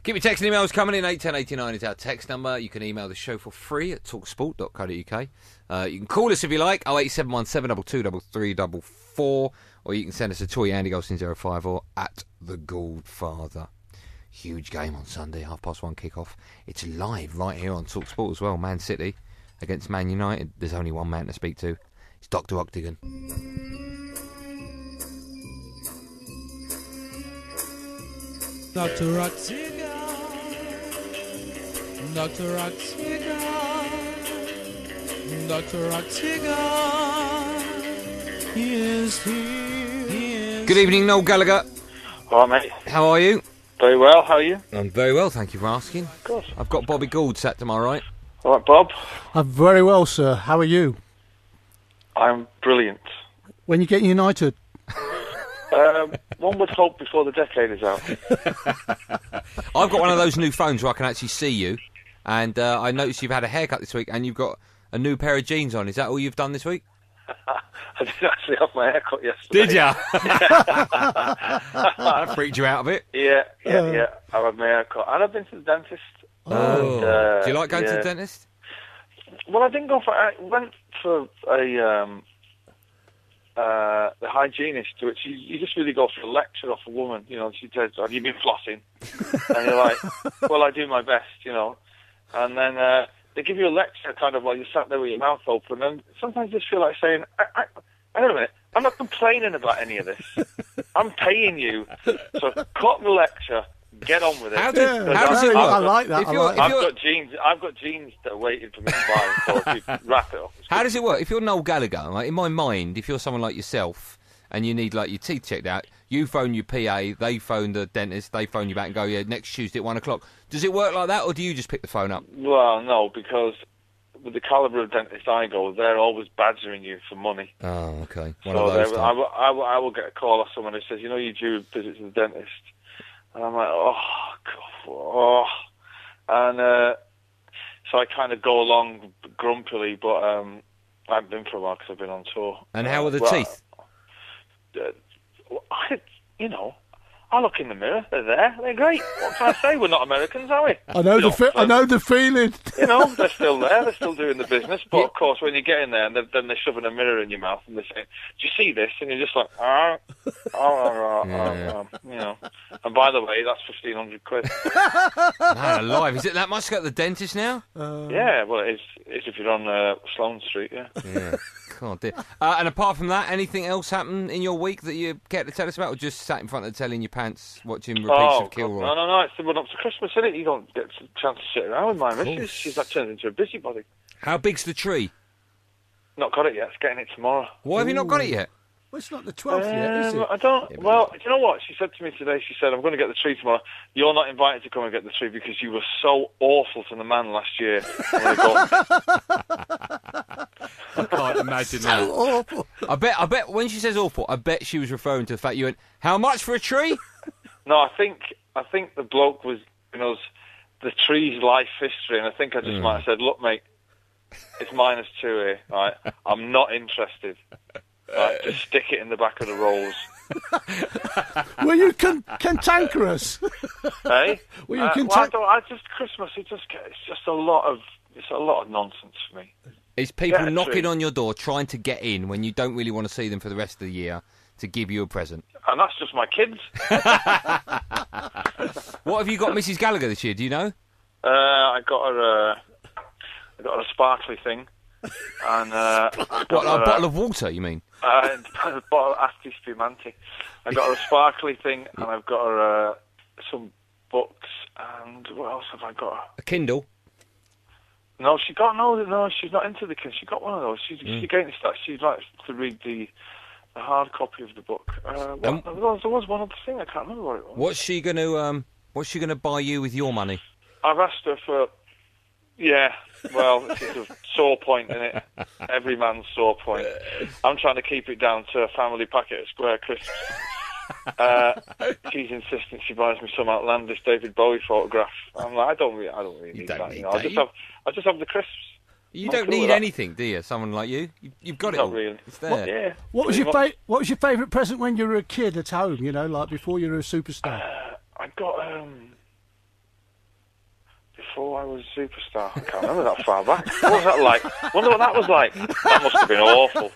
Keep your text and emails coming in. 81089 is our text number. You can email the show for free at talksport.co.uk. You can call us if you like, 08717 223 or you can send us a tweet, Andy Golson 054 at The Goldfather. Huge game on Sunday, 1:30 kick-off. It's live right here on Talksport as well. Man City against Man United. There's only one man to speak to. It's Dr. Octagon. Dr. Octagon, Dr. Octagon, Dr. Octagon, he is here. Good evening, Noel Gallagher. All right, mate. How are you? Very well, how are you? I'm very well, thank you for asking. Good. I've got Bobby Gould sat to my right. All right, Bob. I'm very well, sir. How are you? I'm brilliant. When you get United? One would hope before the decade is out. I've got one of those new phones where I can actually see you, and I noticed you've had a haircut this week, and you've got a new pair of jeans on. Is that all you've done this week? I did actually have my haircut yesterday. Did ya? That freaked you out a bit. Yeah. I had my haircut. And I've been to the dentist. Oh. And, do you like going to the dentist? Well, I didn't go for... I went for the hygienist, to which you just really go for a lecture off a woman. You know, she says, have you been flossing? And you're like, well, I do my best, you know. And then they give you a lecture kind of while you're sat there with your mouth open, and sometimes I just feel like saying, hang on a minute, I'm not complaining about any of this. I'm paying you, so cut the lecture, get on with it. How does it work? I like that. I've got jeans that are waiting for me to buy, so if you wrap it up. How does it work? If you're Noel Gallagher, like in my mind, if you're someone like yourself and you need like your teeth checked out, you phone your PA, they phone the dentist, they phone you back and go, yeah, next Tuesday at 1 o'clock. Does it work like that, or do you just pick the phone up? Well, no, because with the calibre of dentist I go, they're always badgering you for money. Oh, okay. I will get a call off someone who says, you know, you're due a visit to the dentist. And I'm like, oh, God, oh. And so I kind of go along grumpily, but I haven't been for a while because I've been on tour. And how are the teeth? I look in the mirror. They're there. They're great. What can I say? We're not Americans, are we? I know the feeling. You know, they're still there. They're still doing the business. But of course, when you get in there, and then they're shoving a mirror in your mouth, and they're saying, "Do you see this?" And you're just like, you know. And by the way, that's £1,500. Man alive, is it that much to go to the dentist now? Yeah, well, it's if you're on Sloane Street, yeah. Yeah. God dear. And apart from that, anything else happen in your week that you care to tell us about, or just sat in front of the telly in your pants watching repeats of Kilroy? No, it's the run up to Christmas, isn't it? You don't get a chance to sit around with my missus. She's like turned into a busybody. How big's the tree? Not got it yet. It's getting it tomorrow. Why have you not got it yet? Well, it's not the 12th yet, is it? I don't... Yeah, well, do you know what? She said to me today, she said, I'm going to get the tree tomorrow. You're not invited to come and get the tree because you were so awful to the man last year. I'm going to go... I can't imagine that. Awful. I bet when she says awful, I bet she was referring to the fact you went, how much for a tree? No, I think the bloke was, you know, the tree's life history, and I think I just might have said, look, mate, it's -2 here, right? I'm not interested. Right, just stick it in the back of the rolls. Were you cantankerous? Hey? Were you cantankerous? Christmas, it's just a lot of nonsense for me. It's people knocking on your door trying to get in when you don't really want to see them for the rest of the year to give you a present. And that's just my kids. What have you got Mrs. Gallagher this year, do you know? I got her a sparkly thing. And a bottle of water, you mean? A bottle of Asti Spumante. I got her a sparkly thing, and I've got her some books, and what else have I got her? A Kindle? No, she's not into the Kindle. She got one of those. She's getting to start. She likes to read the hard copy of the book. There was one other thing. I can't remember what it was. What's she going to buy you with your money? I've asked her for... Yeah, well, it's a sore point, isn't it? Every man's sore point. I'm trying to keep it down to a family packet of Square Crisps. She's insistent she buys me some outlandish David Bowie photograph. I'm like, I don't really need that. You know? I just have the crisps. You don't need anything, do you? Someone like you, you've got it all. Really. It's there. What was your favourite present when you were a kid at home? You know, like before you were a superstar. I got before I was a superstar. I can't remember that far back. What was that like? Wonder what that was like. That must have been awful.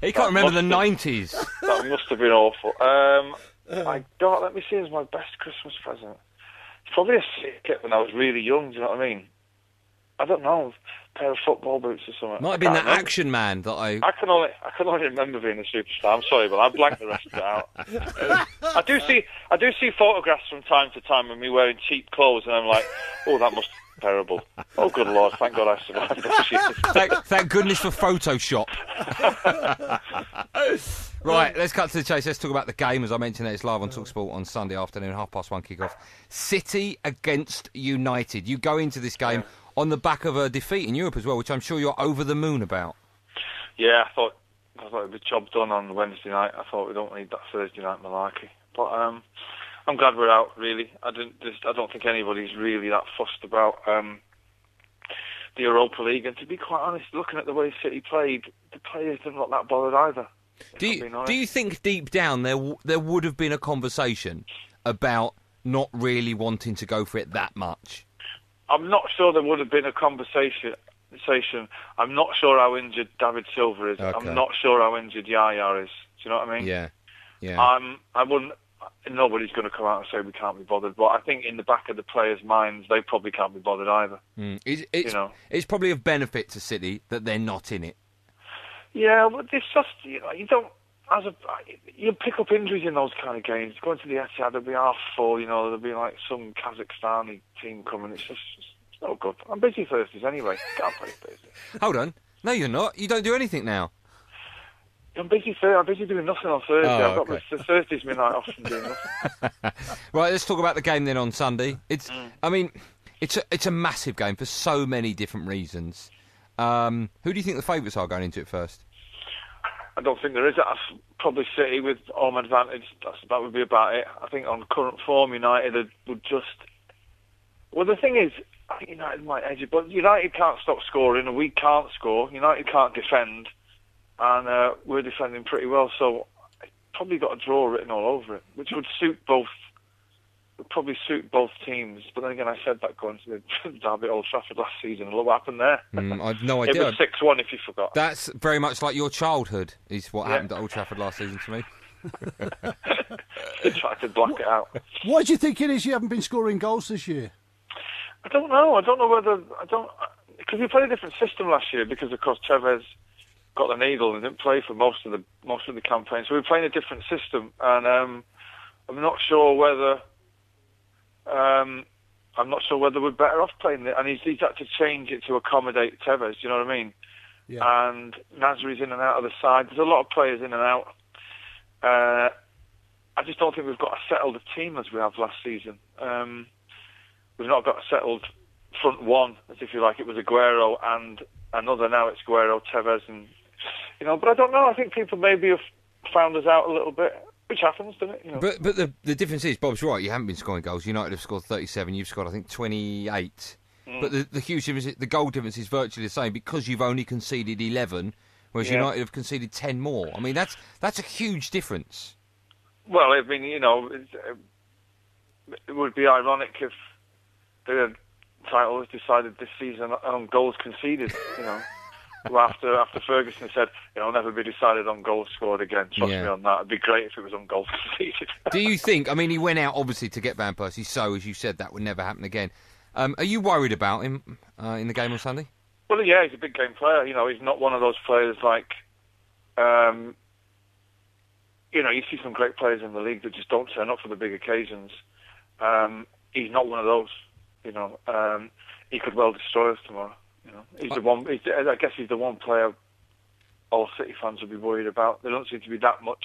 He can't remember the 90s. That must have been awful. Let me see, as my best Christmas present. It's probably a kit when I was really young, do you know what I mean? I don't know, a pair of football boots or something. Might have been that Action Man that I can only remember being a superstar. I'm sorry, but I blanked the rest of it out. I do see photographs from time to time of me wearing cheap clothes, and I'm like, oh, that must be terrible. Oh, good Lord, thank God I survived those years. Thank goodness for Photoshop. Right, let's cut to the chase. Let's talk about the game. As I mentioned, it's live on Talksport on Sunday afternoon, 1:30 kick-off. City against United. You go into this game on the back of a defeat in Europe as well, which I'm sure you're over the moon about. Yeah, I thought it'd be job done on Wednesday night. I thought we don't need that Thursday night malarkey. But I'm glad we're out. Really, I don't think anybody's really that fussed about the Europa League. And to be quite honest, looking at the way City played, the players didn't look that bothered either. Do you think deep down there would have been a conversation about not really wanting to go for it that much? I'm not sure there would have been a conversation. I'm not sure how injured David Silva is. Okay. I'm not sure how injured Yaya is. Do you know what I mean? Yeah. I wouldn't. Nobody's going to come out and say we can't be bothered. But I think in the back of the players' minds, they probably can't be bothered either. It's probably of benefit to City that they're not in it. Yeah, but it's just you pick up injuries in those kind of games. Going to the Etihad, there'll be half full. There'll be like some Kazakhstani team coming. It's no good. I'm busy Thursdays anyway. Can't play Thursday. Hold on. No, you're not. You don't do anything now. I'm busy doing nothing on Thursday. I've got the Thursday's my night off from doing nothing. Right, let's talk about the game then on Sunday. I mean, it's a massive game for so many different reasons. Who do you think the favourites are going into it first? I don't think there is. That's probably City with home advantage. That would be about it. I think on current form, United would just... Well, the thing is, I think United might edge it, but United can't stop scoring, and we can't score. United can't defend, and we're defending pretty well, so it's probably got a draw written all over it, which would probably suit both teams. But then again, I said that going to the derby at Old Trafford last season. Look what happened there. I've no idea. It was 6-1 if you forgot. That's very much like your childhood, is what happened at Old Trafford last season to me. They tried to block it out. Why do you think it is you haven't been scoring goals this year? I don't know. I don't know whether... Because we played a different system last year because, of course, Tevez got the needle and didn't play for most of the campaign. So we're playing a different system, and I'm not sure whether... I'm not sure whether we're better off playing it, and he's had to change it to accommodate Tevez. Do you know what I mean? Yeah. And Nasri's in and out of the side. There's a lot of players in and out. I just don't think we've got a settled team as we have last season. We've not got a settled front one, as if you like. It was Aguero and another. Now it's Aguero, Tevez, and But I don't know. I think people maybe have found us out a little bit. Which happens, doesn't it? But the difference is, Bob's right, you haven't been scoring goals. United have scored 37, you've scored, I think, 28. But the huge difference, the goal difference is virtually the same because you've only conceded 11, whereas United have conceded 10 more. I mean, that's a huge difference. Well, I mean, it would be ironic if the title was decided this season on goals conceded, After Ferguson said, it'll never be decided on goals scored again. Trust me on that. It'd be great if it was on goals conceded. Do you think, I mean, he went out, obviously, to get Van Persie, so, as you said, that would never happen again. Are you worried about him in the game on Sunday? Well, yeah, he's a big game player. He's not one of those players like... you see some great players in the league that just don't turn up for the big occasions. He's not one of those. He could well destroy us tomorrow. He's the one. I guess he's the one player all City fans would be worried about. There don't seem to be that much.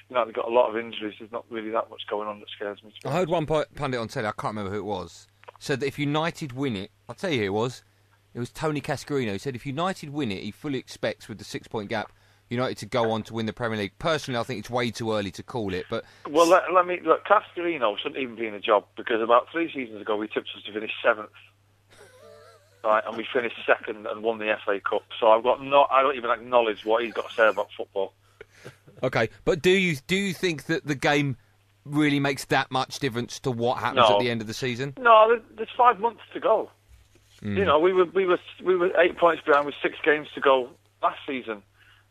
They've got a lot of injuries. There's not really that much going on that scares me. I heard one pundit on telly, I can't remember who it was, said that if United win it, I'll tell you who it was. It was Tony Cascarino. He said if United win it, he fully expects with the 6-point gap United to go on to win the Premier League. Personally, I think it's way too early to call it. But let me look. Cascarino shouldn't even be in a job because about 3 seasons ago we tipped us to finish 7th. Right, and we finished 2nd and won the FA Cup. So I don't even acknowledge what he's got to say about football. Okay, but do you think that the game really makes that much difference to what happens at the end of the season? No, there's 5 months to go. You know, we were 8 points behind with 6 games to go last season,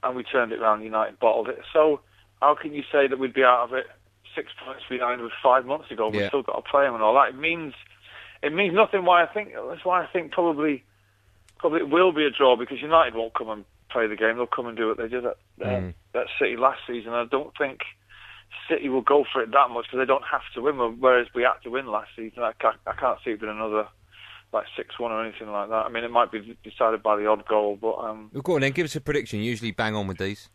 and we turned it around. United bottled it. So how can you say that we'd be out of it 6 points behind with 5 months ago? We've still got to play them and all that. It means nothing. That's why I think probably it will be a draw, because United won't come and play the game. They'll come and do what they did at City last season. I don't think City will go for it that much, because they don't have to win, whereas we had to win last season. I can't see it being another like 6-1 or anything like that. I mean, it might be decided by the odd goal, but... Well, go on then, give us a prediction. You usually bang on with these.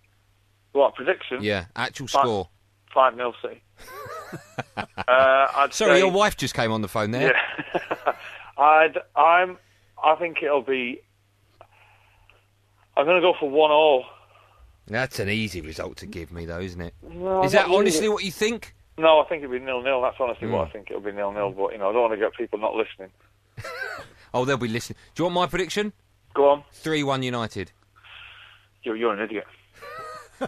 What, prediction? Yeah, actual score. 5-0 City. Sorry, your wife just came on the phone there. Yeah. I think it'll be... I'm going to go for 1-1. That's an easy result to give me, though, isn't it? No, is that honestly what you think? No, I think it'll be 0-0. That's honestly what I think. It'll be 0-0, but, you know, I don't want to get people not listening. Oh, they'll be listening. Do you want my prediction? Go on. 3-1 United. You're an idiot.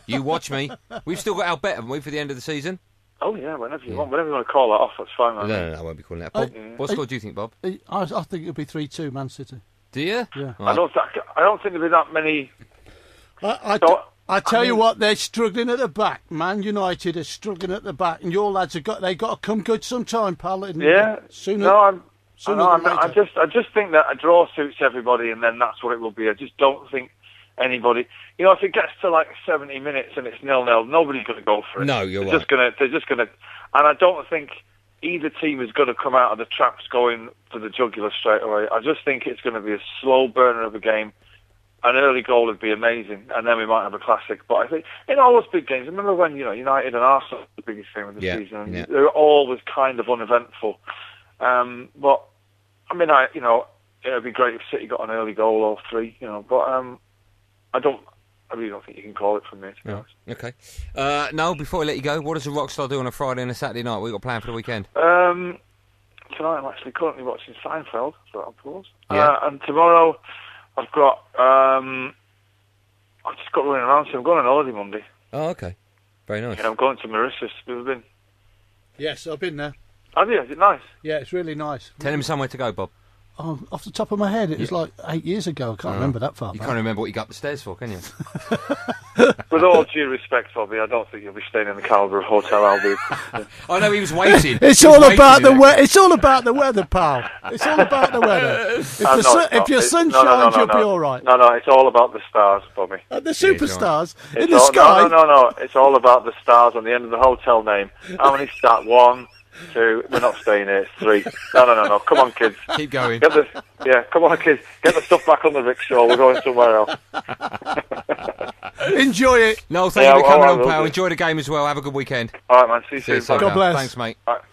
You watch me. We've still got our bet, haven't we, for the end of the season? Oh, yeah, whenever you want. Whenever you want to call that off, that's fine. No, I won't be calling that. Bob, what score do you think, Bob? I think it'll be 3-2 Man City. Do you? Yeah. Right. I don't think there'll be that many... I tell you what, they're struggling at the back. Man United are struggling at the back, and your lads they got to come good sometime, pal. Yeah. Sooner. I just think that a draw suits everybody, and then that's what it will be. I just don't think anybody. You know, if it gets to like 70 minutes and it's 0-0, nobody's going to go for it. No, you're right. They're just going to, and I don't think either team is going to come out of the traps going for the jugular straight away. I just think it's going to be a slow burner of a game. An early goal would be amazing, and then we might have a classic. But I think in all those big games, remember when United and Arsenal were the biggest game of the season? Yeah. They were always kind of uneventful. But I mean, it would be great if City got an early goal or 3. But I really don't think you can call it from me. To be honest. Okay. Noel, before I let you go, what does a rock star do on a Friday and a Saturday night? What you got planned for the weekend? Tonight I'm actually currently watching Seinfeld, so I'll pause. Yeah. And tomorrow I've just got running around, so I'm going on holiday Monday. Oh, okay. Very nice. Yeah, I'm going to Mauritius. Have you ever been? Yes, I've been there. Have you? Is it nice? Yeah, it's really nice. Tell him somewhere to go, Bob. Oh, off the top of my head, it was like 8 years ago. I can't remember that far You back. can't remember what you got up the stairs for, can you? With all due respect, Bobby, I don't think you'll be staying in the Calibre Hotel, I'll be. I know he was waiting. It's all about the weather. It's all about the weather, pal. It's all about the weather. If your sun shines, you'll be all right. No, it's all about the stars, Bobby. The superstars in the sky. No. It's all about the stars on the end of the hotel name. How many start? 1, 2. We're not staying here. It's 3. No. Come on, kids. Keep going. Come on, kids. Get the stuff back on the rickshaw. We're going somewhere else. Enjoy it. No, thank you for coming on, pal. Enjoy the game as well. Have a good weekend. All right, man. See you soon. God bless. Thanks, mate. All right.